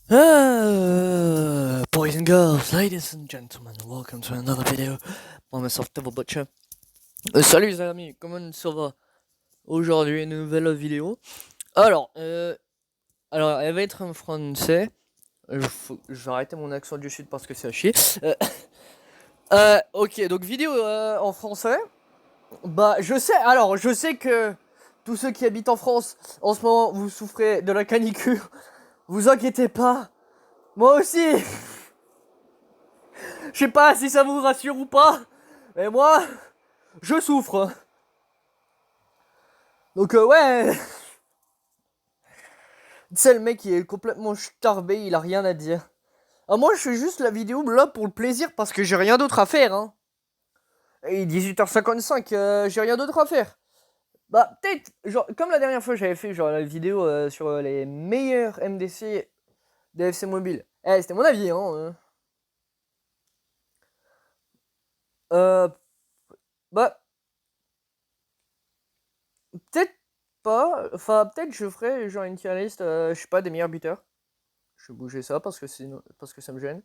Boys and girls, ladies and gentlemen, welcome to another video by myself, Devil Butcher. Salut les amis, comment ça va? Aujourd'hui, une nouvelle vidéo. Alors, elle va être en français. Je vais arrêter mon accent du sud parce que c'est à chier. Ok, donc vidéo en français. Bah, je sais que tous ceux qui habitent en France, en ce moment, vous souffrez de la canicule. Vous inquiétez pas. Moi aussi. Je sais pas si ça vous rassure ou pas, mais moi, je souffre. Donc ouais. Tu sais, le mec il est complètement starbé, il a rien à dire. Ah, moi je fais juste la vidéo là pour le plaisir parce que j'ai rien d'autre à faire. Hein. Et 18h55, j'ai rien d'autre à faire. Bah peut-être, genre, comme la dernière fois j'avais fait genre la vidéo sur les meilleurs MDC d'AFC Mobile. Eh, c'était mon avis, hein. Bah, peut-être pas. Enfin, peut-être je ferai genre une tier list, je sais pas, des meilleurs buteurs. Je vais bouger ça parce que ça me gêne.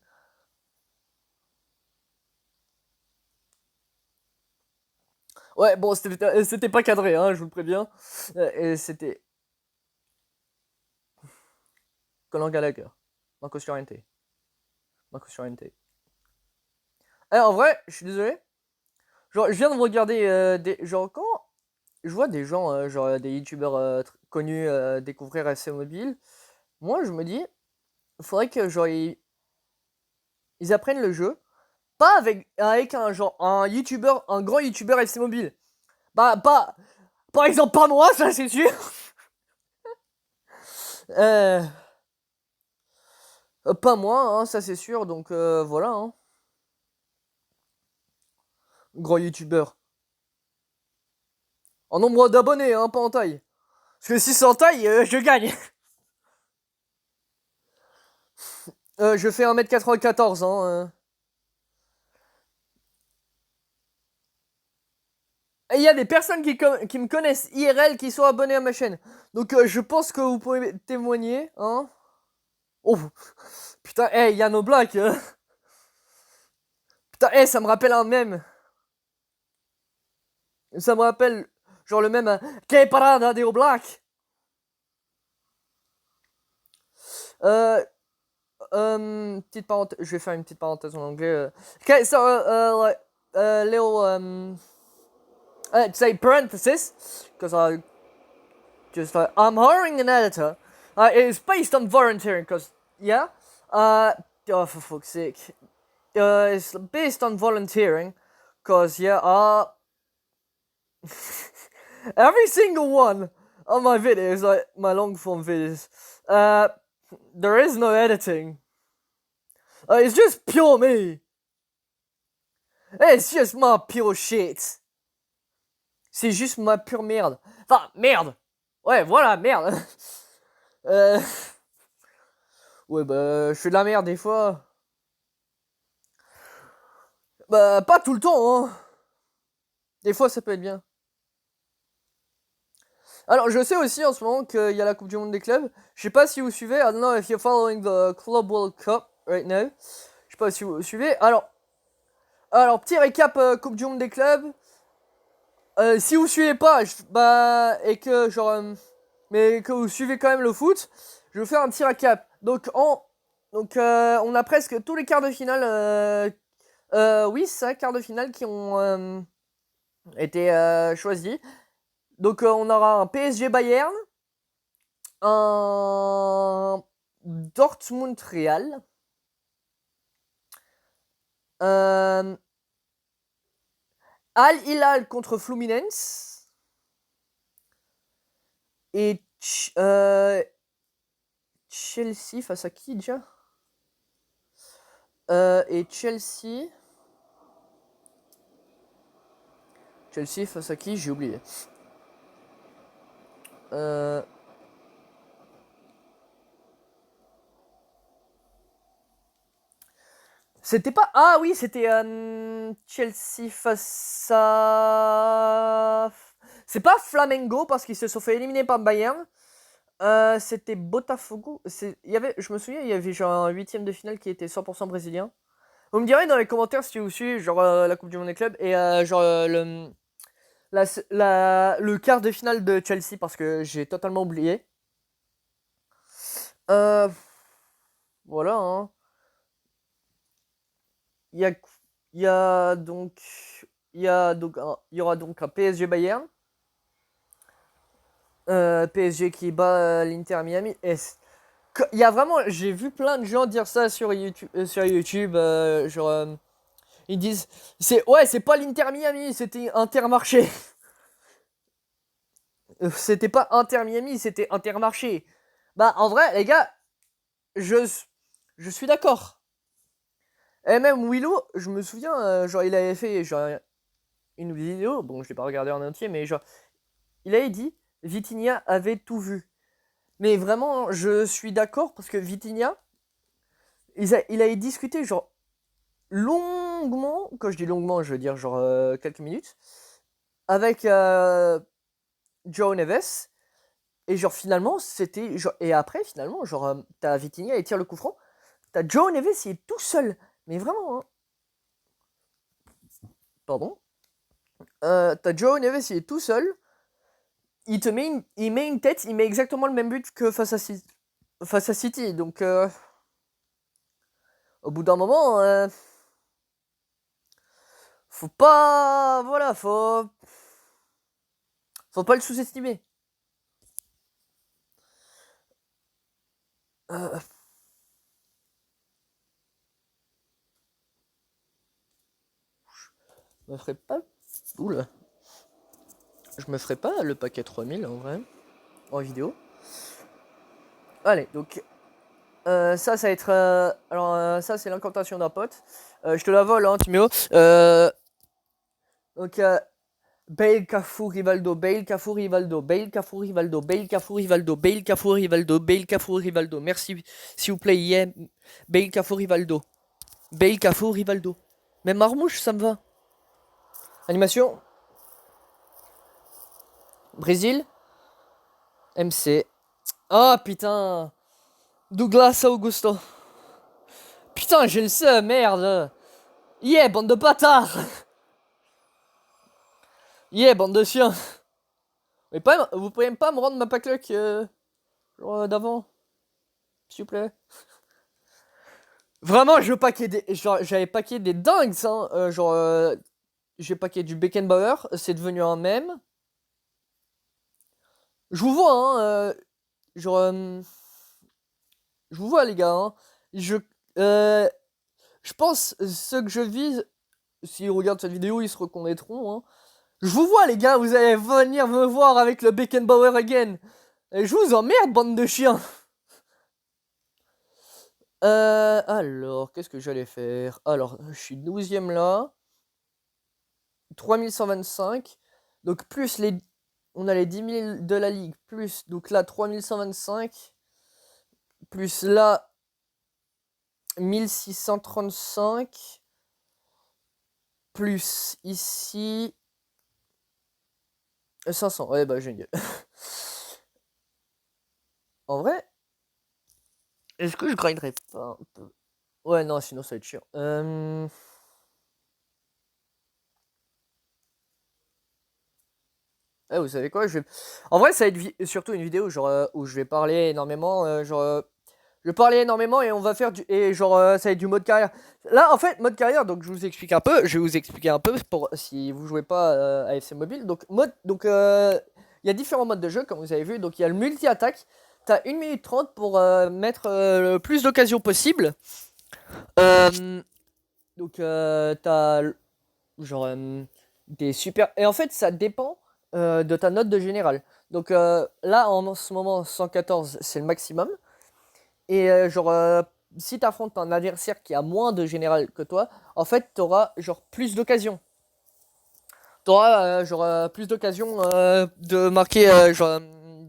Ouais, bon, c'était pas cadré, hein, je vous le préviens. Et c'était Conor Gallagher, Marcos Llorente. En vrai, je suis désolé. Genre, je viens de regarder genre quand je vois des gens, genre des youtubeurs connus découvrir AC Mobile, moi je me dis, il faudrait que genre ils apprennent le jeu, pas avec un genre un youtubeur, un grand youtubeur FC Mobile. Bah pas, par exemple pas moi, ça c'est sûr. euh, Pas moi, hein, ça c'est sûr, donc voilà. Hein. Grand youtubeur. En nombre d'abonnés, hein, pas en taille. Parce que si c'est en taille, je gagne. Je fais 1m94, hein. Et il y a des personnes qui me connaissent IRL qui sont abonnées à ma chaîne. Donc je pense que vous pouvez témoigner, hein. Oh, putain, il y a nos blagues. Putain, ça me rappelle un mème. Ça me rappelle, genre le mème, Que parada de Black. Petite parenthèse, je vais faire une petite parenthèse en anglais. Okay, so, like, little, say parenthesis, because I'm hiring an editor. It's based on volunteering, because, yeah. Oh, for fuck's sake. It's based on volunteering, because, yeah, every single one of my videos, like my long form videos, there is no editing. It's just pure me. It's just my pure shit. C'est juste ma pure merde. Enfin, merde. Ouais, voilà, merde. Ouais, bah, je fais de la merde des fois. Bah, pas tout le temps, hein. Des fois, ça peut être bien. Alors, je sais aussi en ce moment qu'il y a la Coupe du Monde des clubs. Je sais pas si vous suivez. I don't know if you're following the Club World Cup right now. Je sais pas si vous suivez. Alors petit récap Coupe du Monde des clubs. Si vous suivez pas, bah, et que genre, mais que vous suivez quand même le foot, je vais vous faire un petit récap. Donc on a presque tous les quarts de finale. Oui, c'est ça, quarts de finale qui ont été choisis. Donc on aura un PSG Bayern, un Dortmund Real, Al Hilal contre Fluminense et Chelsea face à qui déjà et Chelsea face à qui? J'ai oublié. C'était pas... Ah oui, c'était Chelsea face à... C'est pas Flamengo parce qu'ils se sont fait éliminer par Bayern. C'était Botafogo. Je me souviens, il y avait genre un huitième de finale qui était 100% brésilien. Vous me direz dans les commentaires si vous suivez genre la Coupe du Monde des clubs et genre le quart de finale de Chelsea parce que j'ai totalement oublié. Euh, voilà. Hein. Il y a, il y a donc il y aura donc un PSG Bayern. PSG qui bat l'Inter Miami. Il y a vraiment, j'ai vu plein de gens dire ça sur YouTube, genre ils disent c'est pas l'Inter Miami, c'était Intermarché. C'était pas Inter Miami, c'était Intermarché. Bah en vrai les gars, je suis d'accord. Et même Willow, je me souviens genre il avait fait genre une vidéo, bon je l'ai pas regardé en entier mais genre il avait dit Vitinha avait tout vu. Mais vraiment, je suis d'accord parce que Vitinha, il a discuté genre longuement, quand je dis longuement, je veux dire genre quelques minutes, avec Joe Neves. Et genre finalement, c'était genre et après finalement, genre t'as Vitinha il tire le coup franc, t'as Joe Neves il est tout seul, mais vraiment, hein. Pardon. T'as Joe Neves il est tout seul, il met une tête, il met exactement le même but que face à City, donc au bout d'un moment. Faut pas. Voilà, faut pas le sous-estimer. Euh, je me ferai pas. Oula. Je me ferai pas le paquet 3000 en vrai. En vidéo. Allez, donc. Ça va être. Alors, ça, c'est l'incantation d'un pote. Je te la vole, hein, Timéo. Donc, Bale, Cafu, Rivaldo, Bale, Cafu, Rivaldo, Bale, Cafu, Rivaldo, Bale, Cafu, Rivaldo, Bale, Cafu, Rivaldo, Bale, Cafu, Rivaldo. Merci, s'il vous plaît, yeah. Bale, Cafu, Rivaldo. Bale, Cafu, Rivaldo. Même Marmouche, ça me va. Animation. Brésil. MC. Ah putain. Douglas Augusto. Putain, j'ai le seum, merde. Yeah, bande de bâtards. Yeah, bande de chiens. Vous pouvez même pas me rendre ma pacluck d'avant. S'il vous plaît. Vraiment, j'avais paqué des dingues, hein. J'ai paqué du Beckenbauer. C'est devenu un mème. Je vous vois, hein. Je vous vois, les gars, hein. Euh, je pense, ceux que je vise, s'ils regardent cette vidéo, ils se reconnaîtront, hein. Je vous vois, les gars, vous allez venir me voir avec le Beckenbauer again. Et je vous emmerde, bande de chiens. Alors, qu'est-ce que j'allais faire? Alors, je suis 12ème là. 3125. Donc, plus les. On a les 10 000 de la ligue. Plus, donc là, 3125. Plus là, 1635. Plus ici. 500. Ouais, bah, génial. En vrai, est-ce que je grinderais pas un peu? Ouais, non, sinon ça va être chiant. Vous savez quoi, en vrai, ça va être surtout une vidéo genre, où je vais parler énormément. Je vais parler énormément et on va faire et genre, ça va être du mode carrière. Là, en fait, mode carrière, donc je vous explique un peu. Je vais vous expliquer un peu pour si vous jouez pas à FC Mobile. Donc, il y a différents modes de jeu, comme vous avez vu. Donc, il y a le multi-attaque. T'as 1 minute 30 pour mettre le plus d'occasions possible. Donc, t'as genre des super. Et en fait, ça dépend de ta note de général. Donc là, en ce moment, 114, c'est le maximum. Et si tu affrontes un adversaire qui a moins de général que toi, en fait, tu auras genre plus d'occasions. Tu auras plus d'occasions de marquer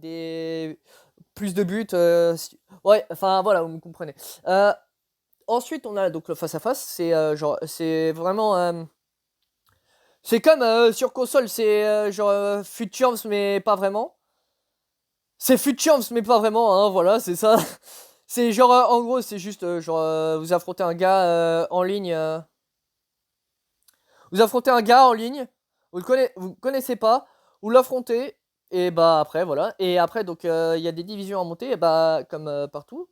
des plus de buts. Ouais, enfin voilà, vous me comprenez. Ensuite, on a donc le face à face. C'est vraiment c'est comme sur console, c'est genre Futures, mais pas vraiment. C'est Fut Champs, mais pas vraiment, hein, voilà, c'est ça. C'est genre, en gros, c'est juste, genre, vous affrontez un gars en ligne. Vous affrontez un gars en ligne, vous connaissez pas, vous l'affrontez, et bah après, voilà. Et après, donc, il y a des divisions à monter, et bah, comme partout.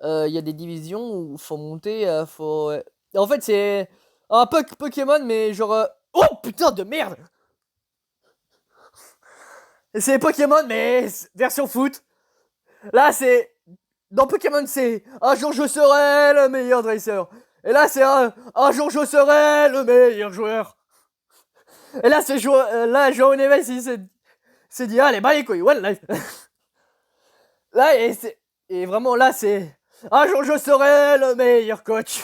Il y a des divisions où faut monter, faut. En fait, c'est un peu Pokémon, mais genre. Oh putain de merde! C'est Pokémon, mais version foot. Là, c'est. Dans Pokémon, c'est un jour je serai le meilleur dresseur. Et là, c'est un jour je serai le meilleur joueur. Et là, c'est là, Joao Neves, il s'est dit, allez, bah les couilles, one life. Là, et vraiment, là, c'est un jour je serai le meilleur coach.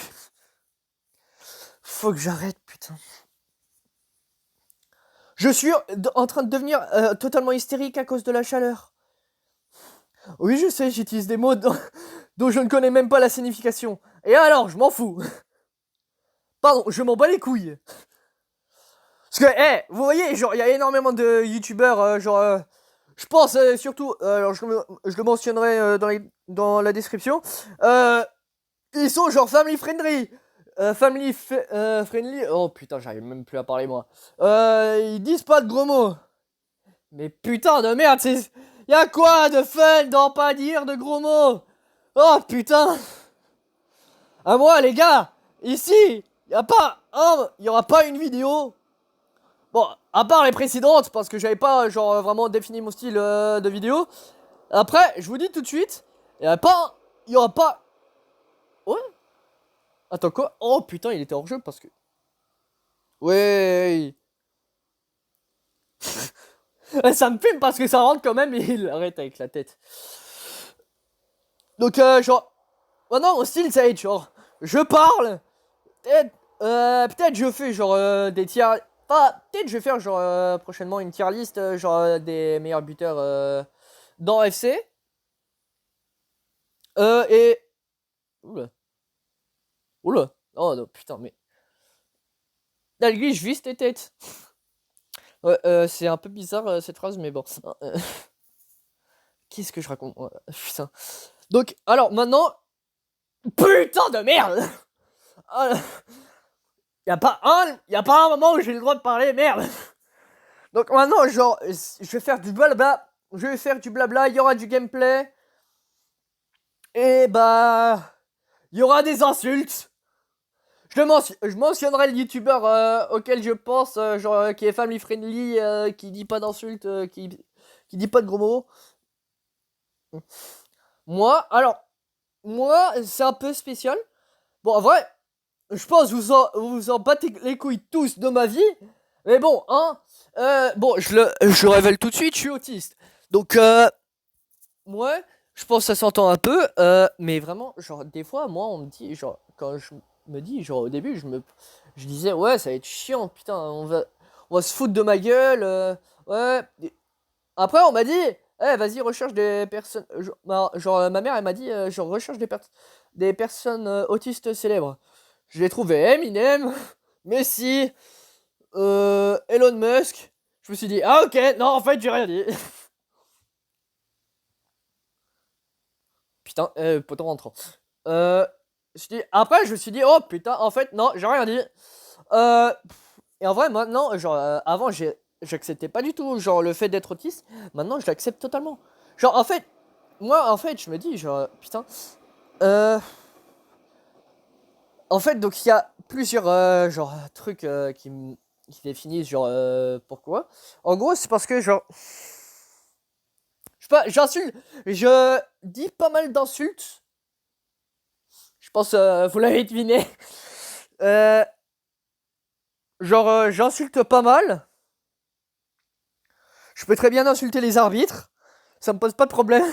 Faut que j'arrête, putain. Je suis en train de devenir totalement hystérique à cause de la chaleur. Oui, je sais, j'utilise des mots dont je ne connais même pas la signification. Et alors, je m'en fous. Pardon, je m'en bats les couilles. Parce que, vous voyez, genre, il y a énormément de youtubeurs, genre, je pense surtout, alors je le mentionnerai dans la description, ils sont genre family friendly. Friendly. Oh putain, j'arrive même plus à parler moi. Ils disent pas de gros mots. Mais putain de merde, y'a quoi de fun dans pas dire de gros mots? Oh putain. À moi les gars, ici, y aura pas une vidéo. Bon, à part les précédentes, parce que j'avais pas genre vraiment défini mon style de vidéo. Après, je vous dis tout de suite, y aura pas. Ouais. Attends quoi? Oh putain, il était hors jeu parce que. Ouais. Ça me filme parce que ça rentre quand même et il arrête avec la tête. Donc genre. Maintenant mon style ça va être genre. Je parle. Peut-être je fais genre des tiers. Pas. Peut-être je vais faire genre prochainement une tier list genre des meilleurs buteurs dans FC. Et. Oula. Oula. Oh non putain mais. Dalgly, je vise tes têtes. Ouais, c'est un peu bizarre cette phrase, mais bon. Qu'est-ce que je raconte? Putain. Donc, alors maintenant. Putain de merde! Y a pas un moment où j'ai le droit de parler, merde! Donc maintenant, genre, je vais faire du blabla. Je vais faire du blabla, il y aura du gameplay. Et bah. Il y aura des insultes. Je mentionnerai le youtubeur auquel je pense, genre, qui est family friendly, qui dit pas d'insultes, qui dit pas de gros mots. Moi, c'est un peu spécial. Bon, en vrai, je pense que vous en battez les couilles tous de ma vie. Mais bon, hein. Bon, je le révèle tout de suite, je suis autiste. Donc, ouais, je pense que ça s'entend un peu. Mais vraiment, genre, des fois, moi, on me dit, genre, quand je me dis, genre, au début, je disais, ouais, ça va être chiant, putain, on va se foutre de ma gueule. Ouais. Après, on m'a dit, vas-y, recherche des personnes. Genre, ma mère, elle m'a dit, genre, recherche des personnes autistes célèbres. Je l'ai trouvé Eminem, Messi, Elon Musk. Je me suis dit, ah ok, non, en fait, j'ai rien dit. Putain, poteau rentrant. Après, je me suis dit, oh putain, en fait, non, j'ai rien dit. Et en vrai, maintenant, genre, avant, j'acceptais pas du tout, genre, le fait d'être autiste. Maintenant, je l'accepte totalement. Genre, en fait, moi, en fait, je me dis, genre, putain, en fait, donc, il y a plusieurs, genre, trucs qui définissent, genre, pourquoi. En gros, c'est parce que, genre, je sais pas, j'insulte, je dis pas mal d'insultes. Je pense, vous l'avez deviné. Genre, j'insulte pas mal. Je peux très bien insulter les arbitres. Ça me pose pas de problème.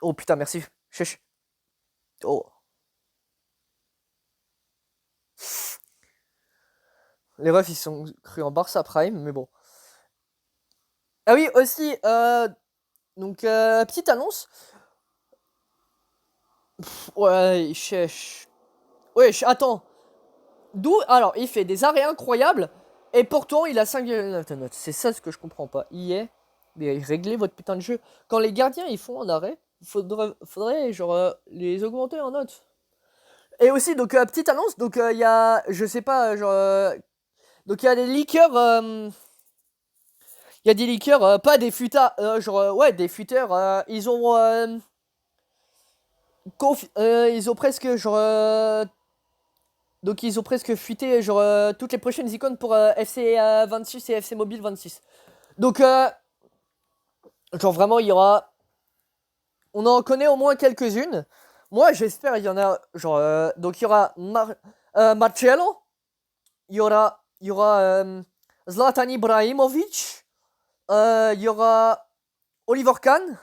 Oh putain, merci. Chèche. Oh. Les refs, ils sont crus en Barça Prime, mais bon. Ah oui, aussi, donc, petite annonce. Ouais, chèche. Ouais, attends. D'où, alors, il fait des arrêts incroyables, et pourtant, il a 5,9 de notes. C'est ça ce que je comprends pas. Il est Mais réglez votre putain de jeu. Quand les gardiens ils font un arrêt, faudrait genre les augmenter en note. Et aussi, donc, petite annonce, donc il y a, je sais pas, genre, donc il y a des leakers, il y a des leakers, pas des futas, genre, ouais, des futeurs, ils ont presque, genre, donc ils ont presque fuité, genre, toutes les prochaines icônes pour FC 26 et FC Mobile 26. Donc, genre, vraiment, il y aura, on en connaît au moins quelques-unes. Moi, j'espère il y en a, genre, donc il y aura Marcello, il y aura Zlatan Ibrahimovic, il y aura Oliver Kahn,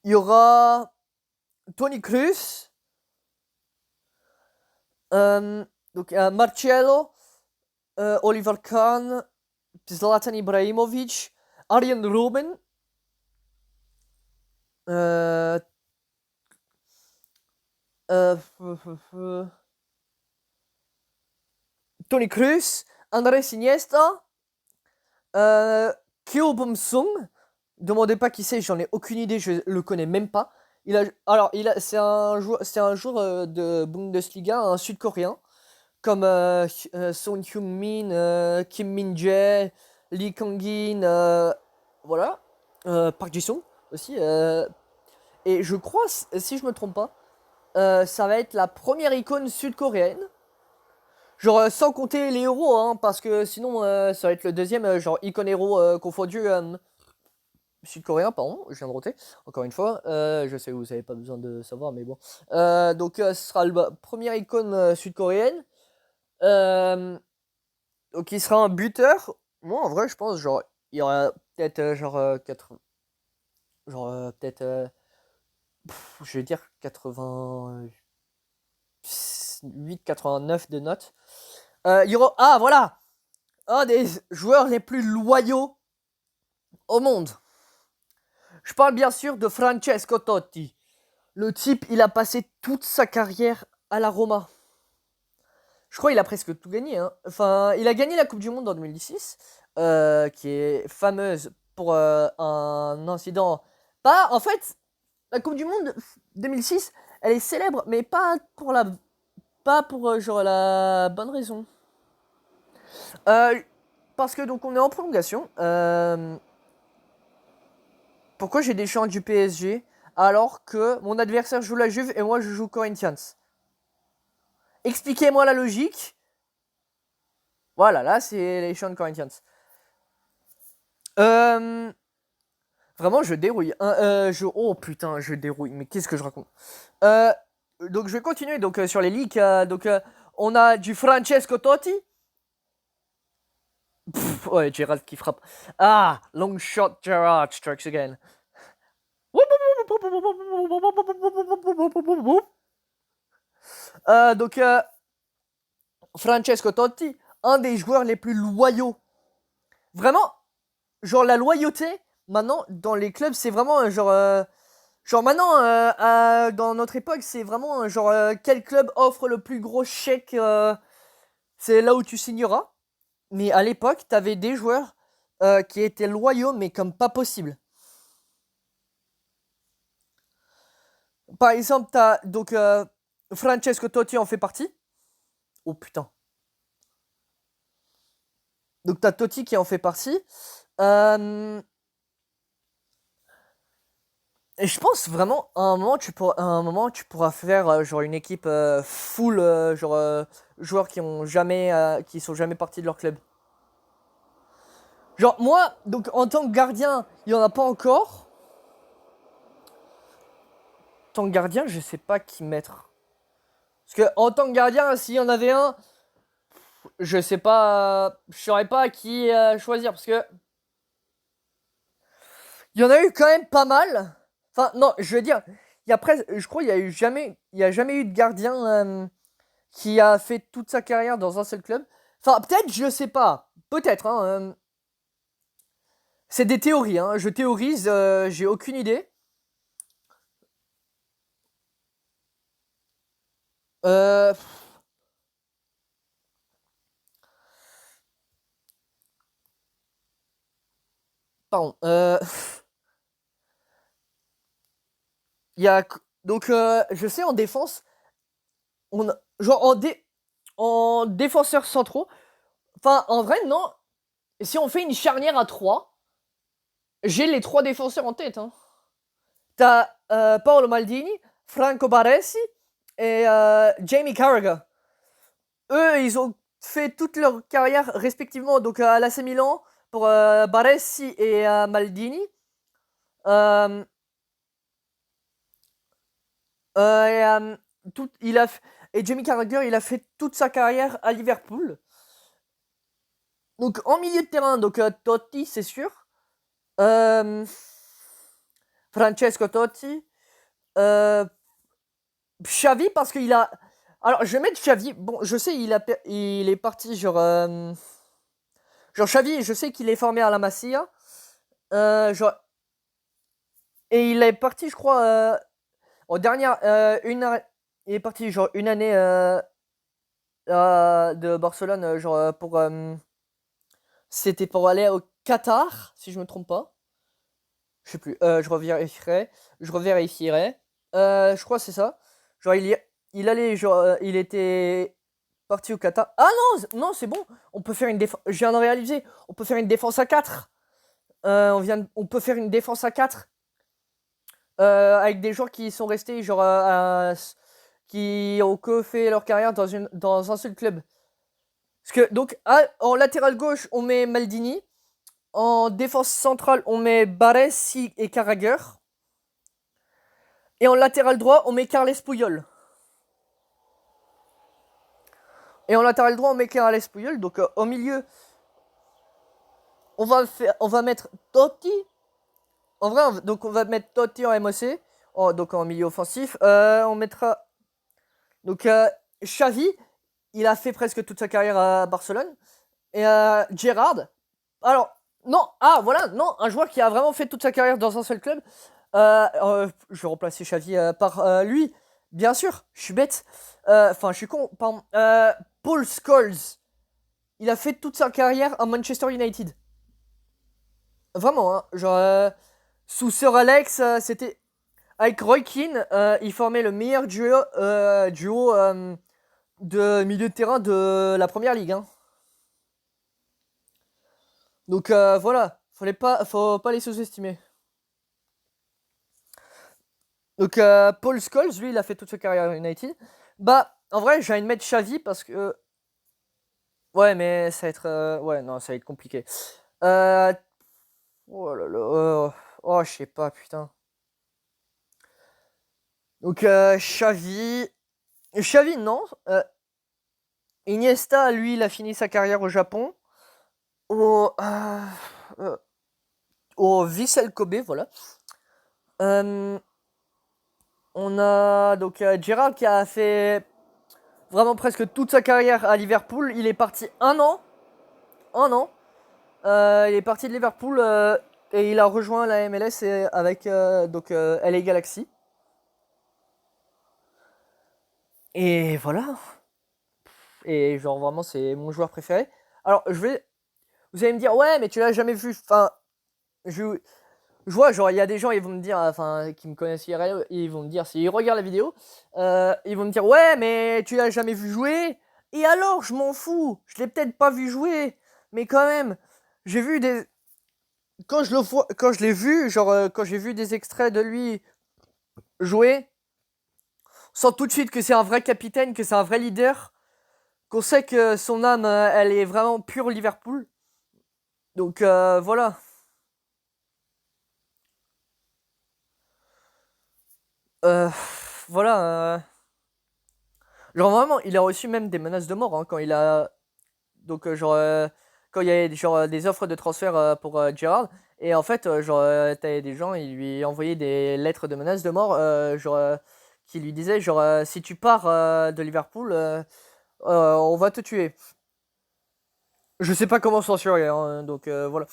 il y aura Toni Kroos, donc Marcello, Oliver Kahn, Zlatan Ibrahimovic, Arjen Robben, euh, euh, Toni Kroos, Andrés Iniesta, Kyo Bum-sung. Demandez pas qui c'est, j'en ai aucune idée, je le connais même pas. C'est un joueur de Bundesliga, un Sud-Coréen, comme Son Heung-min, Kim Min-jae, Lee Kang-in, voilà, Park Ji-sung aussi. Et je crois, si je me trompe pas, ça va être la première icône sud-coréenne. Genre sans compter les héros, hein, parce que sinon ça va être le deuxième, genre icône héros confondu. Sud-coréen, pardon, je viens de roter, encore une fois. Je sais que vous n'avez pas besoin de savoir, mais bon. Donc, ce sera la première icône sud-coréenne. Donc, il sera un buteur. Moi, en vrai, je pense, genre, il y aura peut-être, genre, 4. Genre, peut-être, je vais dire 88, 89 de notes. Il y aura. Ah, voilà! Un des joueurs les plus loyaux au monde. Je parle bien sûr de Francesco Totti. Le type, il a passé toute sa carrière à la Roma. Je crois qu'il a presque tout gagné. Hein. Enfin, il a gagné la Coupe du Monde en 2006, qui est fameuse pour un incident. Pas, en fait, la Coupe du Monde 2006, elle est célèbre, mais pas pour genre la bonne raison. Euh, Parce que donc on est en prolongation. Pourquoi j'ai des champs du PSG alors que mon adversaire joue la Juve et moi je joue Corinthians? Expliquez-moi la logique. Voilà, là, c'est les Sean Corinthians. Euh, Vraiment, je dérouille. Oh putain, je dérouille. Mais qu'est-ce que je raconte? Euh, donc, je vais continuer donc, sur les leaks. On a du Francesco Totti. Ouais, Gerrard qui frappe. Ah, long shot, Gerrard strikes again. Donc, Francesco Totti, un des joueurs les plus loyaux. Vraiment, genre la loyauté, maintenant, dans les clubs, c'est vraiment genre. Genre maintenant, dans notre époque, c'est vraiment genre quel club offre le plus gros chèque, c'est là où tu signeras. Mais à l'époque, t'avais des joueurs qui étaient loyaux, mais comme pas possible. Par exemple, t'as donc Francesco Totti en fait partie. Oh putain. Donc t'as Totti qui en fait partie. Euh, Et je pense vraiment, à un moment, tu pourras faire genre une équipe full, genre joueurs qui sont jamais partis de leur club. Genre moi, donc en tant que gardien, il y en a pas encore. En tant que gardien, je sais pas qui mettre. Parce que en tant que gardien, s'il y en avait un, je sais pas, je saurais pas qui choisir parce que il y en a eu quand même pas mal. Enfin non, je veux dire, je crois il y a jamais eu de gardien qui a fait toute sa carrière dans un seul club. Enfin, peut-être, je sais pas. Peut-être, hein. C'est des théories, hein. Je théorise, j'ai aucune idée. Euh, Pardon. Il y a donc je sais en défense, genre en défenseurs centraux. Enfin, en vrai, non. Si on fait une charnière à 3, j'ai les 3 défenseurs en tête. Hein. T'as Paolo Maldini, Franco Baresi et Jamie Carragher. Eux, ils ont fait toute leur carrière respectivement donc à l'AC Milan pour Baresi et Maldini. Euh, et, il a et Jamie Carragher, il a fait toute sa carrière à Liverpool. Donc en milieu de terrain, donc Totti, c'est sûr. Francesco Totti. Xavi parce qu'il a. Alors je vais mettre Xavi. Bon, je sais il est parti genre Xavi. Je sais qu'il est formé à la Masia. Genre et il est parti, je crois, en dernière il est parti genre une année de Barcelone, genre pour c'était pour aller au Qatar, si je me trompe pas. Je sais plus. Je revérifierai. Je revérifierai. Je crois que c'est ça. Genre il allait genre il était parti au Qatar. Ah non, non, c'est bon. On peut faire une défense. Je viens de réaliser. On peut faire une défense à 4. On peut faire une défense à 4 avec des joueurs qui sont restés genre qui ont que fait leur carrière dans un seul club. Parce que donc en latéral gauche on met Maldini, en défense centrale on met Baresi et Carragher, et en latéral droit on met Carles Puyol. Donc au milieu on va mettre Totti. En vrai, donc on va mettre Totti en MOC, donc en milieu offensif. On mettra donc Xavi, il a fait presque toute sa carrière à Barcelone. Et Gerrard. Alors, non, voilà, non, un joueur qui a vraiment fait toute sa carrière dans un seul club. Je vais remplacer Xavi par lui. Bien sûr, je suis bête. Enfin, je suis con, pardon. Paul Scholes. Il a fait toute sa carrière à Manchester United. Vraiment, hein. Genre, sous Sir Alex, c'était. Avec Roy Keane, il formait le meilleur duo de milieu de terrain de la première ligue. Hein. Donc voilà, faut pas les sous-estimer. Donc Paul Scholes, lui, il a fait toute sa carrière à United. Bah, en vrai, j'ai envie de mettre Xavi parce que. Ouais, mais ça va être. Ouais, non, ça va être compliqué. Euh... Oh là là. Oh, je sais pas, putain. Donc Xavi. Xavi, non. Iniesta, lui, il a fini sa carrière au Japon. Au. Au Vissel Kobe, voilà. On a donc Gerrard qui a fait vraiment presque toute sa carrière à Liverpool. Il est parti un an. Un an. Il est parti de Liverpool et il a rejoint la MLS avec donc LA Galaxy. Et voilà. Et genre vraiment c'est mon joueur préféré. Alors vous allez me dire ouais mais tu l'as jamais vu. Enfin je vois genre il y a des gens ils vont me dire enfin qui me connaissent IRL ils vont me dire s'ils regardent la vidéo ils vont me dire ouais mais tu l'as jamais vu jouer. Et alors je m'en fous. Je l'ai peut-être pas vu jouer mais quand même j'ai vu des quand je l'ai vu, genre quand j'ai vu des extraits de lui jouer, on sent tout de suite que c'est un vrai capitaine, que c'est un vrai leader, qu'on sait que son âme, elle est vraiment pure Liverpool. Donc voilà. Euh, voilà. Genre vraiment, il a reçu même des menaces de mort hein, quand il a. Donc genre quand il y a genre des offres de transfert pour Gerrard. Et en fait, genre t'avais des gens, ils lui envoyaient des lettres de menaces de mort, genre qui lui disaient genre si tu pars de Liverpool, on va te tuer. Je sais pas comment censurer, hein, donc voilà.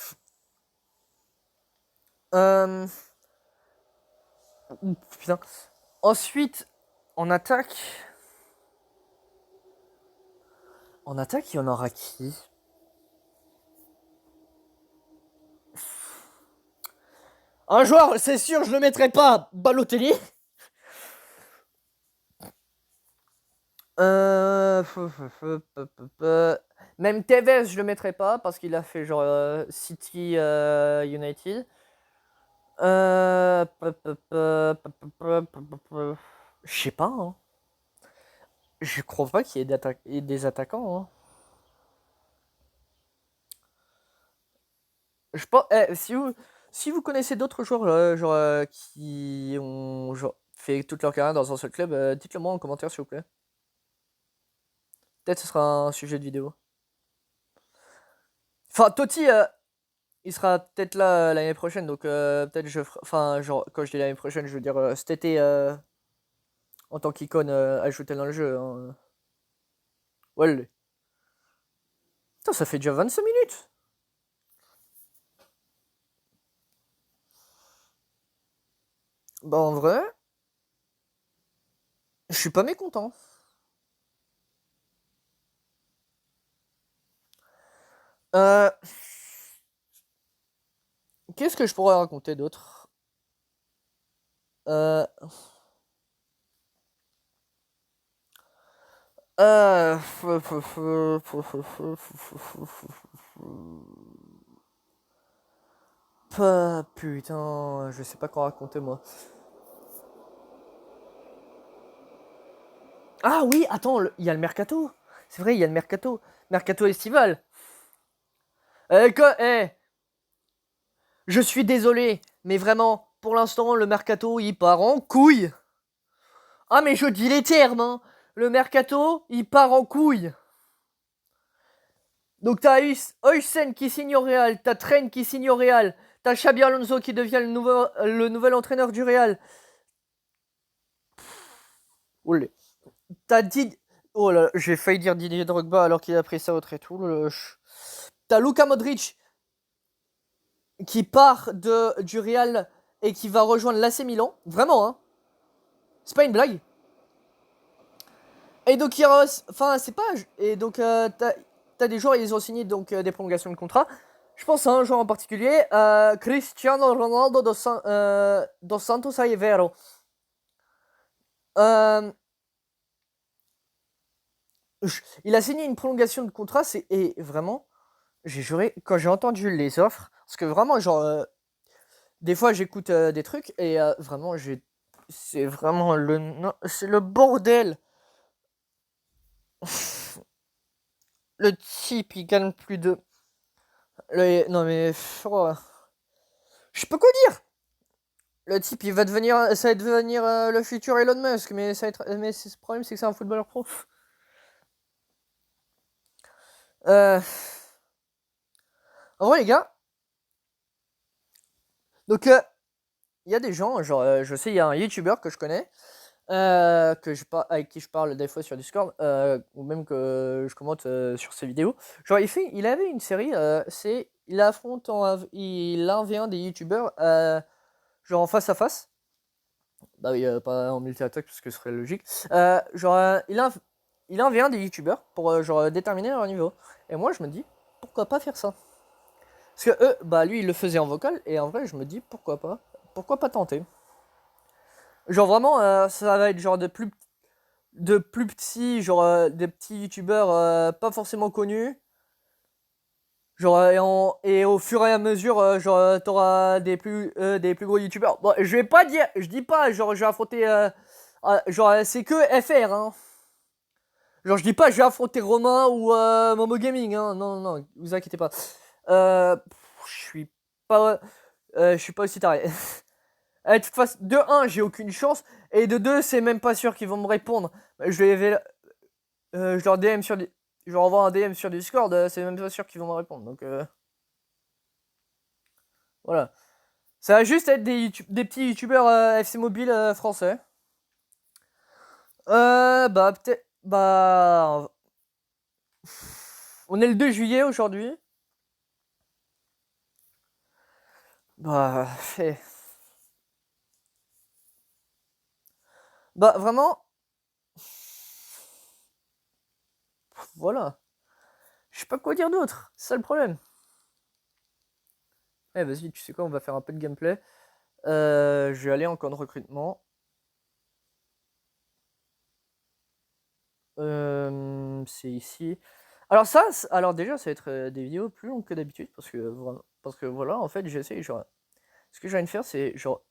Euh, putain. Ensuite, en attaque. En attaque, il y en aura qui? Un joueur, c'est sûr, je le mettrai pas. Balotelli. Même Tevez, je le mettrai pas parce qu'il a fait genre City United. Je sais pas. Hein. Je crois pas qu'il y ait des attaquants. Hein. Je pense. Si vous connaissez d'autres joueurs qui ont genre, fait toute leur carrière dans un seul club, dites-le moi en commentaire s'il vous plaît. Peut-être ce sera un sujet de vidéo. Enfin, Totti, il sera peut-être là l'année prochaine, donc peut-être enfin, genre, quand je dis l'année prochaine, je veux dire cet été en tant qu'icône ajoutée dans le jeu. Hein. Ouais. Putain, ça fait déjà 25 minutes. Bah, en vrai, je suis pas mécontent. Euh, Qu'est-ce que je pourrais raconter d'autre euh, euh, Putain, je sais pas quoi raconter moi. Ah oui, attends, il y a le mercato. C'est vrai, il y a le mercato. Mercato estival. Je suis désolé, mais vraiment, pour l'instant, le mercato, il part en couille. Ah, mais je dis les termes, hein. Le mercato, il part en couille. Donc t'as Oysen qui signe au Real, t'as Train qui signe au Real, t'as Xabi Alonso qui devient le nouvel entraîneur du Real. Oulé. T'as Did... Oh là, j'ai failli dire Didier Drogba alors qu'il a pris sa retraite. T'as Luka Modric qui part du Real et qui va rejoindre l'AC Milan. Vraiment, hein. C'est pas une blague. Et donc, enfin, c'est pas. Et donc, t'as des joueurs, ils ont signé donc, des prolongations de contrat. Je pense à un joueur en particulier, Cristiano Ronaldo dos Santos Aveiro. Euh, il a signé une prolongation de contrat, et vraiment, j'ai juré, quand j'ai entendu les offres, parce que vraiment, genre, des fois j'écoute des trucs, et vraiment, c'est vraiment c'est le bordel. Le type, il gagne plus de. Non mais. Oh, je sais pas quoi dire! Le type, ça va devenir le futur Elon Musk, mais le problème, c'est que c'est un footballeur pro. Euh, En vrai, les gars, donc il y a des gens, genre, je sais, il y a un YouTuber que je connais, avec qui je parle des fois sur Discord, ou même que je commente sur ses vidéos. Genre, il avait une série, il affronte il a un des YouTubers, genre en face à face. Bah oui, pas en multi-attaque parce que ce serait logique. Il a un des youtubeurs pour genre déterminer leur niveau. Et moi je me dis, pourquoi pas faire ça? Parce que eux, bah lui il le faisait en vocal et en vrai je me dis pourquoi pas? Pourquoi pas tenter? Genre vraiment ça va être genre de plus petits, genre des petits youtubeurs pas forcément connus. Genre et au fur et à mesure genre t'auras des plus gros youtubeurs. Bon, je dis pas genre je vais affronter genre c'est que FR hein. Genre, je dis pas, je vais affronter Romain ou Momo Gaming, hein. Non, non, non, vous inquiétez pas. Je suis je suis pas aussi taré. De toute façon, de un, j'ai aucune chance. Et de 2, c'est même pas sûr qu'ils vont me répondre. Je leur DM je leur envoie un DM sur Discord, c'est même pas sûr qu'ils vont me répondre. Donc, voilà. Ça va juste être des petits youtubeurs FC Mobile français. Bah, peut-être. Bah. On est le 2 juillet aujourd'hui. Bah, bah, vraiment, voilà. Je sais pas quoi dire d'autre. C'est ça le problème. Eh, vas-y, tu sais quoi, on va faire un peu de gameplay. Je vais aller en camp de recrutement. C'est ici. Alors ça, alors déjà, ça va être des vidéos plus longues que d'habitude parce que voilà, en fait, j'essaie genre. Ce que je viens de faire, c'est genre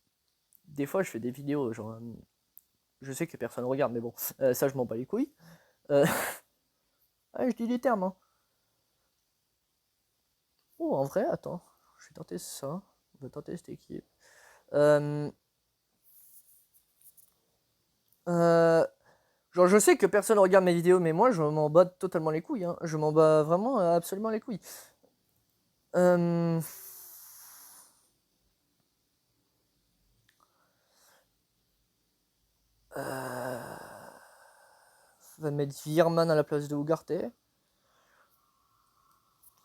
des fois, je fais des vidéos genre. Je sais que personne regarde, mais bon, ça, je m'en bats les couilles. Ah, je dis des termes. Hein. Oh, en vrai, attends, je vais tenter ça. On va tenter cette équipe. Genre, je sais que personne regarde mes vidéos, mais moi, je m'en bats totalement les couilles. Hein. Je m'en bats vraiment absolument les couilles. Euh... On va mettre Virman à la place de Ugarte.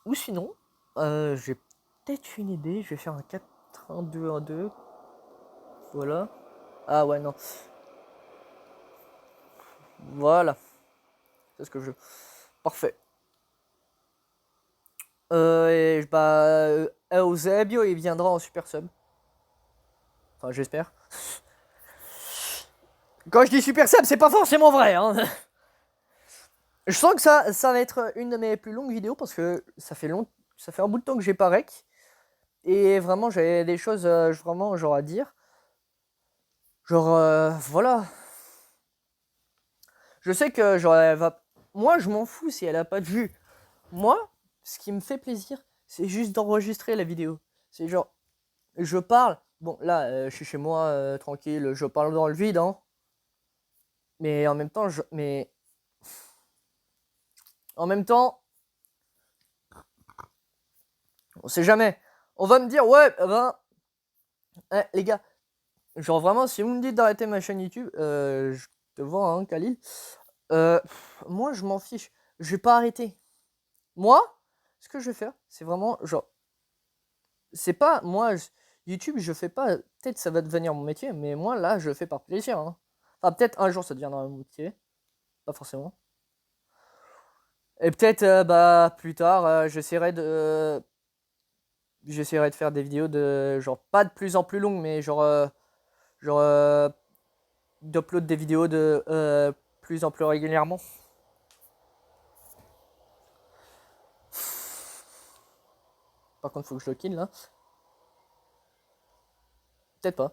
Ou sinon, j'ai peut-être une idée. Je vais faire un 4-1-2-1-2. Voilà. Ah ouais, non. Voilà. C'est ce que je veux. Parfait. Et bah, Eusebio, il viendra en super sub. Enfin, j'espère. Quand je dis super sub, c'est pas forcément vrai. Hein. Je sens que ça va être une de mes plus longues vidéos parce que ça fait un bout de temps que j'ai pas rec. Et vraiment, j'avais des choses vraiment genre à dire. Genre, voilà. Je sais que genre, elle va. Moi, je m'en fous si elle a pas de vue. Moi, ce qui me fait plaisir, c'est juste d'enregistrer la vidéo. C'est genre, je parle. Bon, là, je suis chez moi, tranquille, je parle dans le vide, hein. Mais en même temps, en même temps, on sait jamais. On va me dire, ouais, ben, les gars, genre vraiment, si vous me dites d'arrêter ma chaîne YouTube, je te vois, hein, Khalil. Moi, je m'en fiche. Je vais pas arrêter. Moi, ce que je vais faire, c'est vraiment, genre, c'est pas, YouTube, je fais pas, peut-être ça va devenir mon métier, mais moi, là, je fais par plaisir, hein. Enfin, peut-être un jour, ça deviendra mon métier. Pas forcément. Et peut-être, bah, plus tard, j'essaierai de faire des vidéos de, genre, pas de plus en plus longues, mais genre, d'upload des vidéos de plus en plus régulièrement. Par contre, faut que je le kill, là. Peut-être pas.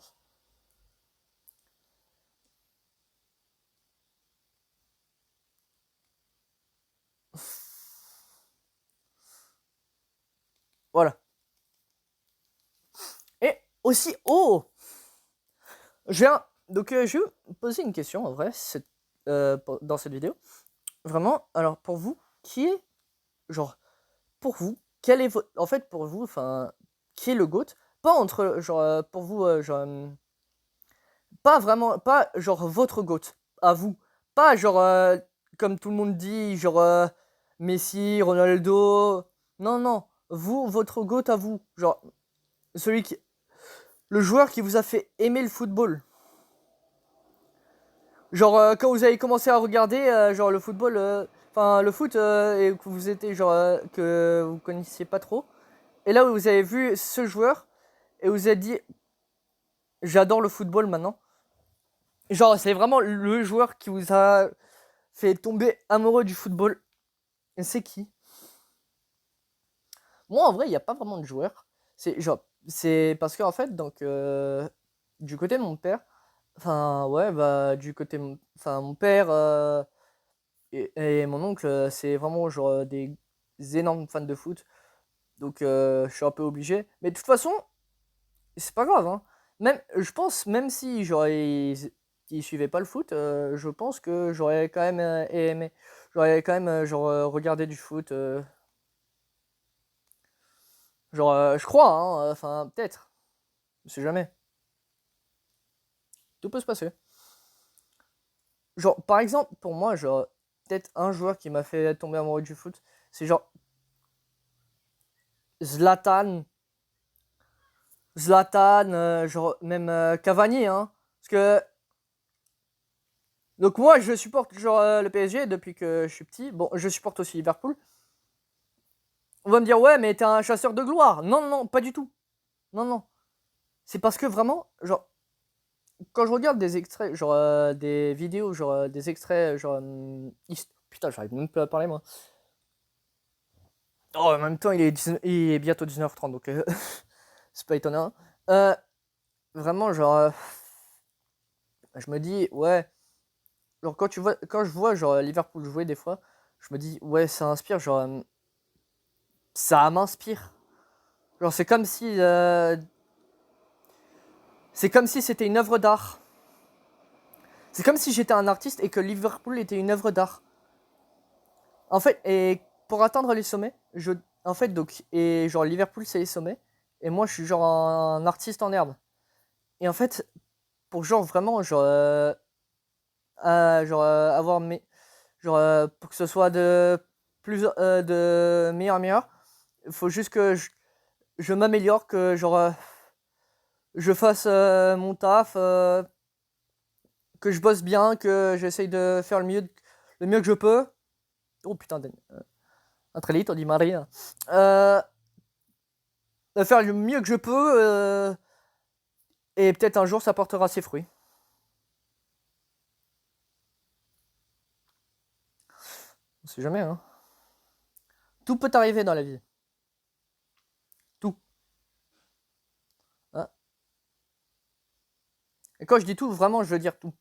Voilà. Et aussi, oh, donc, je vais vous poser une question, en vrai, dans cette vidéo. Vraiment, alors, pour vous, genre, pour vous, quel est votre, en fait, pour vous, enfin, qui est le GOAT? Pas entre, genre, pour vous, genre, pas vraiment, pas genre votre GOAT, à vous. Pas genre, comme tout le monde dit, genre, Messi, Ronaldo. Non, non, vous, votre GOAT à vous. Genre, celui qui, le joueur qui vous a fait aimer le football. Genre, quand vous avez commencé à regarder, genre, le football, enfin, le foot, et que vous étiez, genre, que vous connaissiez pas trop. Et là, vous avez vu ce joueur, et vous avez dit, j'adore le football maintenant. Genre, c'est vraiment le joueur qui vous a fait tomber amoureux du football. Et c'est qui? Moi, en vrai, il n'y a pas vraiment de joueur. C'est parce qu'en fait, donc, du côté de mon père, enfin, ouais, bah, du côté, enfin, mon père et mon oncle, c'est vraiment genre des énormes fans de foot. Donc, je suis un peu obligé. Mais de toute façon, c'est pas grave, hein. Même, je pense, même si ils suivaient pas le foot, je pense que j'aurais quand même aimé. J'aurais quand même genre regardé du foot. Genre, je crois, hein. Enfin, peut-être. Je sais jamais. Tout peut se passer. Genre, par exemple, pour moi, genre, peut-être un joueur qui m'a fait tomber amoureux du foot, c'est genre Zlatan. Zlatan, genre, même Cavani, hein. Parce que donc moi, je supporte genre le PSG depuis que je suis petit. Bon, je supporte aussi Liverpool. On va me dire, ouais, mais t'es un chasseur de gloire. Non, non, pas du tout. Non, non. c'est parce que vraiment, genre, quand je regarde des extraits, genre des vidéos, genre des extraits, genre. Putain, j'arrive même pas à parler moi. Oh, en même temps, il est bientôt 19h30, donc c'est pas étonnant. Vraiment, genre. Je me dis, ouais. Genre, quand je vois genre, Liverpool jouer des fois, je me dis, ouais, ça inspire, genre. Ça m'inspire. Genre, c'est comme si. C'est comme si c'était une œuvre d'art. C'est comme si j'étais un artiste et que Liverpool était une œuvre d'art. En fait, et pour atteindre les sommets, en fait, donc, et genre Liverpool c'est les sommets, et moi je suis genre un artiste en herbe. Et en fait, pour genre vraiment, avoir mes, pour que ce soit de meilleur en meilleur, il faut juste que je m'améliore, que genre, je fasse mon taf, que je bosse bien, que j'essaye de faire le mieux que je peux. Oh putain, un trelito di Maria. De faire le mieux que je peux, et peut-être un jour ça portera ses fruits. On sait jamais, hein. Tout peut arriver dans la vie. Tout. Hein. Et quand je dis tout, vraiment, je veux dire tout.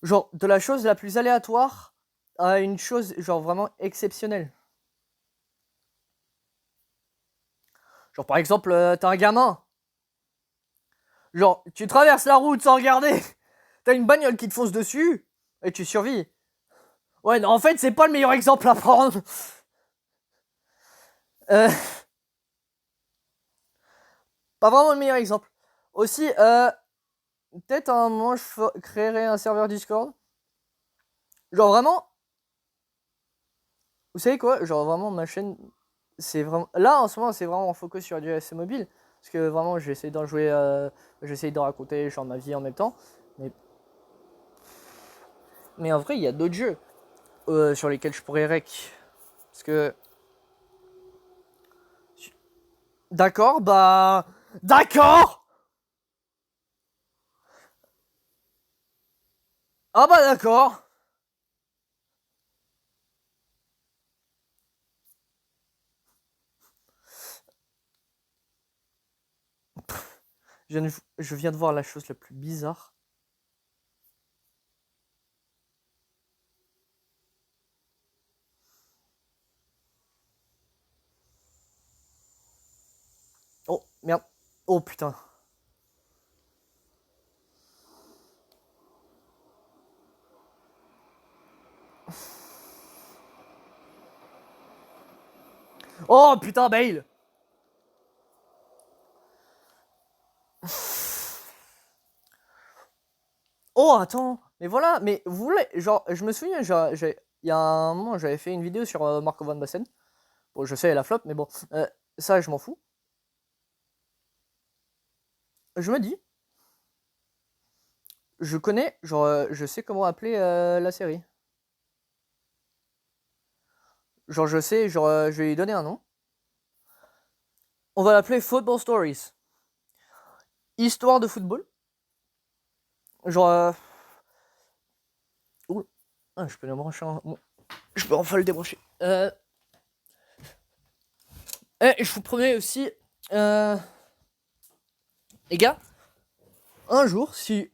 Genre, de la chose la plus aléatoire à une chose, genre, vraiment exceptionnelle. Genre, par exemple, t'as un gamin. Genre, tu traverses la route sans regarder. T'as une bagnole qui te fonce dessus. Et tu survis. Ouais, non, en fait, c'est pas le meilleur exemple à prendre. Euh, Pas vraiment le meilleur exemple. Aussi, peut-être à un moment, je créerai un serveur Discord. Genre, vraiment, vous savez quoi? Genre, vraiment, ma chaîne, c'est vraiment. Là, en ce moment, c'est vraiment en focus sur du SC mobile. Parce que vraiment, j'essaie d'en jouer. J'essaie de raconter genre, ma vie en même temps. Mais, mais en vrai, il y a d'autres jeux sur lesquels je pourrais rec. Parce que. D'accord, bah. D'accord! Ah bah d'accord! Je viens de voir la chose la plus bizarre. Oh, merde. Oh putain. Oh putain, Bale! Oh, attends, mais voilà, mais vous voulez, genre, je me souviens, il y a un moment, j'avais fait une vidéo sur Marco Van Basten. Bon, je sais, la flop, mais bon, ça, je m'en fous. Je me dis, je connais, genre, je sais comment appeler la série. Genre, je sais, genre, je vais lui donner un nom. On va l'appeler Football Stories. Histoire de football. Genre, ouh, ah, je peux le brancher je peux enfin le débrancher. Et je vous promets aussi, les gars, un jour, si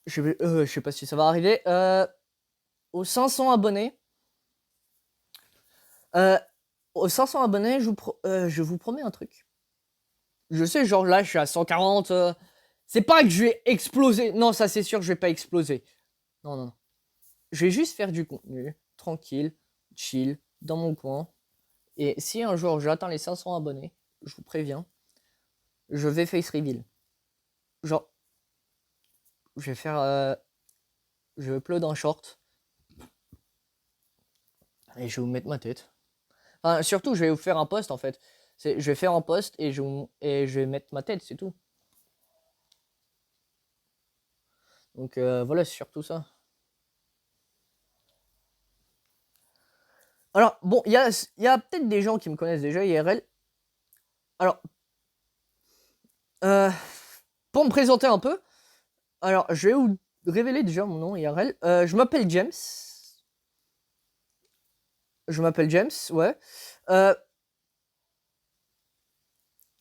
je sais pas si ça va arriver, aux 500 abonnés, euh, aux 500 abonnés, je vous promets un truc. Je sais, genre là, je suis à 140. C'est pas que je vais exploser. Non, ça c'est sûr, je vais pas exploser. Non, non, non. Je vais juste faire du contenu, tranquille, chill, dans mon coin. Et si un jour j'atteins les 500 abonnés, je vous préviens, je vais face reveal. Genre, je vais faire. Je vais upload un short. Et je vais vous mettre ma tête. Enfin, surtout, je vais vous faire un post en fait. Je vais faire un post et je vais mettre ma tête, c'est tout. Donc voilà, c'est surtout ça. Alors, bon, il y a peut-être des gens qui me connaissent déjà IRL. Alors, Pour me présenter un peu, alors je vais vous révéler déjà mon nom IRL. Je m'appelle James. Je m'appelle James, ouais.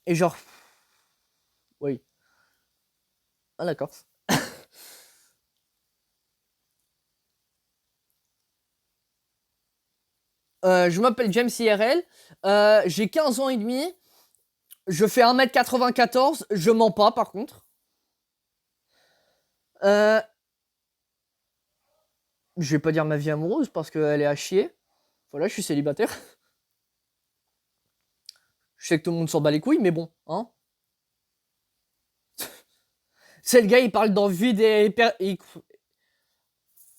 Et genre... Oui. Ah d'accord. Je m'appelle James IRL. J'ai 15 ans et demi. Je fais 1m94. Je mens pas par contre. Je vais pas dire ma vie amoureuse parce qu'elle est à chier. Voilà, je suis célibataire. Je sais que tout le monde s'en bat les couilles, mais bon, hein. C'est le gars, il parle dans le vide et...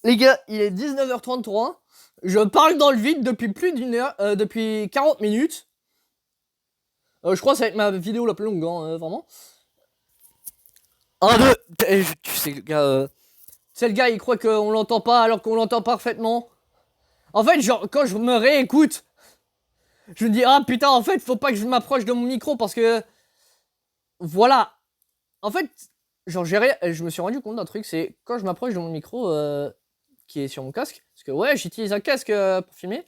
Les gars, il est 19h33. Je parle dans le vide depuis plus d'une heure, depuis 40 minutes. Je crois que ça va être ma vidéo la plus longue, hein, vraiment. Un, deux. Tu sais, le gars, c'est le gars, il croit qu'on l'entend pas alors qu'on l'entend parfaitement. En fait, genre, quand je me réécoute, je me dis, ah putain, en fait, faut pas que je m'approche de mon micro parce que. Voilà. En fait, genre, je me suis rendu compte d'un truc, c'est quand je m'approche de mon micro qui est sur mon casque, parce que ouais, j'utilise un casque pour filmer.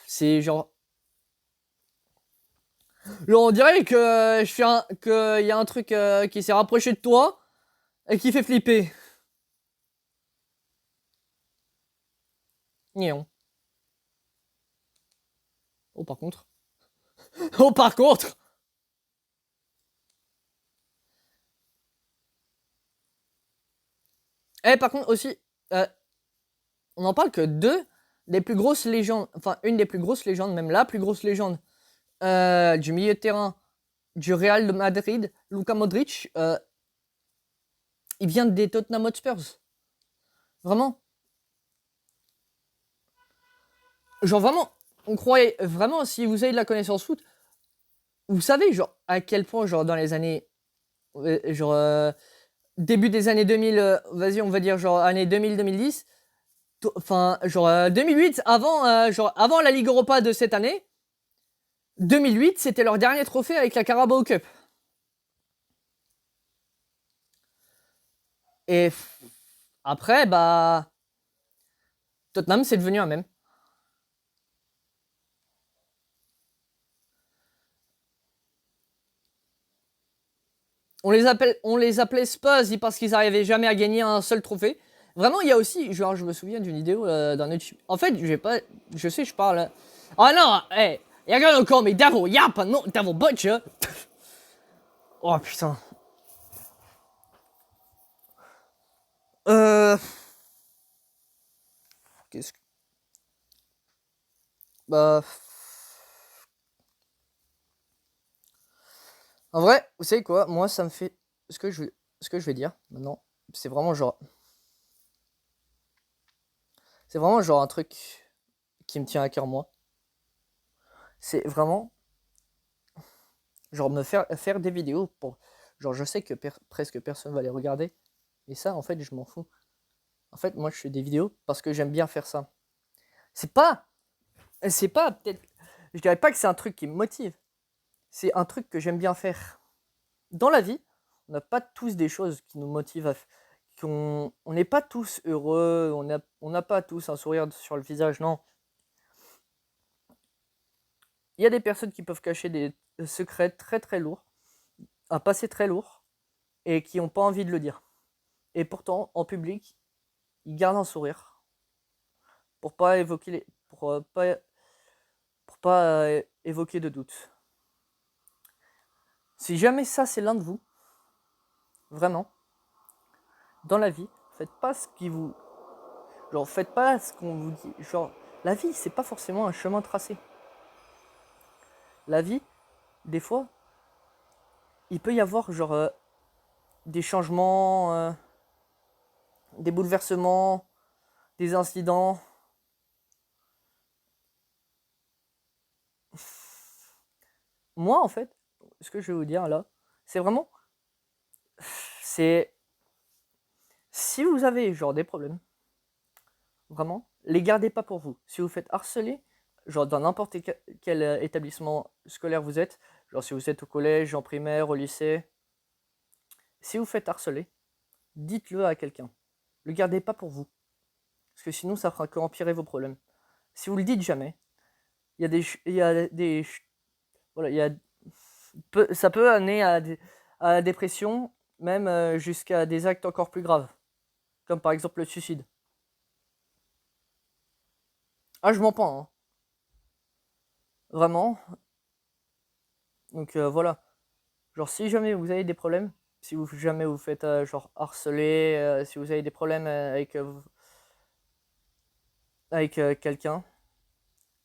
C'est genre. Genre, on dirait que que y a un truc qui s'est rapproché de toi et qui fait flipper. Nion. Oh, par contre. Oh, par contre. Par contre, aussi, on en parle que deux des plus grosses légendes, enfin, une des plus grosses légendes, même la plus grosse légende du milieu de terrain du Real de Madrid, Luka Modric, il vient des Tottenham Hotspurs. Vraiment. Genre, vraiment, on croyait vraiment, si vous avez de la connaissance foot, vous savez, genre, à quel point, genre, dans les années, genre, début des années 2000, vas-y, on va dire, genre, années 2000-2010, enfin, genre, 2008, genre, avant la Ligue Europa de cette année, 2008, c'était leur dernier trophée avec la Carabao Cup. Et après, bah, Tottenham, c'est devenu un même. On les appelait Spurs parce qu'ils n'arrivaient jamais à gagner un seul trophée. Vraiment, il y a aussi, genre, je me souviens d'une vidéo d'un autre. En fait, je sais, je parle. Oh non, hey, you're gonna call me devil yap, not devil butcher. Oh putain. Euh. Qu'est-ce que. Bah. En vrai, vous savez quoi, moi, ça me fait. Ce que je vais dire maintenant, c'est vraiment genre. C'est vraiment genre un truc qui me tient à cœur, moi. C'est vraiment. Genre me faire des vidéos pour. Genre, je sais que presque personne va les regarder. Et ça, en fait, je m'en fous. En fait, moi, je fais des vidéos parce que j'aime bien faire ça. C'est pas. C'est pas peut-être. Je dirais pas que c'est un truc qui me motive. C'est un truc que j'aime bien faire. Dans la vie, on n'a pas tous des choses qui nous motivent on n'est pas tous heureux, on n'a pas tous un sourire sur le visage, non. Il y a des personnes qui peuvent cacher des secrets très très lourds, un passé très lourd, et qui n'ont pas envie de le dire. Et pourtant, en public, ils gardent un sourire pour pas évoquer pour pas évoquer de doute. Si jamais ça c'est l'un de vous, vraiment, dans la vie, faites pas ce qui vous, genre faites pas ce qu'on vous dit. Genre, la vie c'est pas forcément un chemin tracé. La vie, des fois, il peut y avoir genre des changements, des bouleversements, des incidents. Moi, en fait, ce que je vais vous dire là, c'est vraiment, c'est si vous avez genre des problèmes, vraiment, les gardez pas pour vous. Si vous faites harceler, genre dans n'importe quel établissement scolaire vous êtes, genre si vous êtes au collège, en primaire, au lycée, si vous faites harceler, dites-le à quelqu'un. Le gardez pas pour vous. Parce que sinon, ça fera qu'empirer vos problèmes. Si vous le dites jamais, voilà, ça peut amener à la dépression, même jusqu'à des actes encore plus graves. Comme par exemple le suicide. Ah, je m'en prends, hein. Vraiment. Donc voilà. Genre si jamais vous avez des problèmes, si jamais vous faites genre harceler, si vous avez des problèmes avec quelqu'un,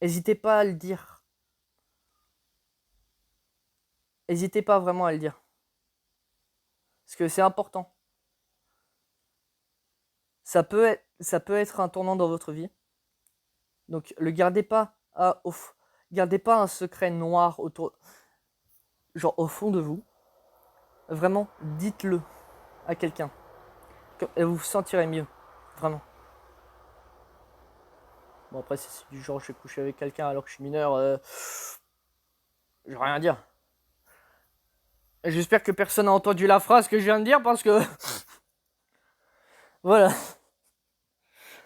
n'hésitez pas à le dire. N'hésitez pas vraiment à le dire. Parce que c'est important. Ça peut être un tournant dans votre vie. Donc le gardez pas gardez pas un secret noir genre au fond de vous. Vraiment, dites-le à quelqu'un. Et vous vous sentirez mieux. Vraiment. Bon après si c'est du genre je vais coucher avec quelqu'un alors que je suis mineur, je vais rien dire. J'espère que personne n'a entendu la phrase que je viens de dire parce que voilà.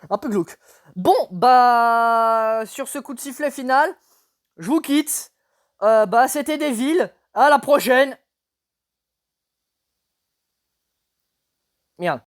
Un peu glauque. Bon, bah sur ce coup de sifflet final, je vous quitte. Bah c'était des villes. À la prochaine. Merde.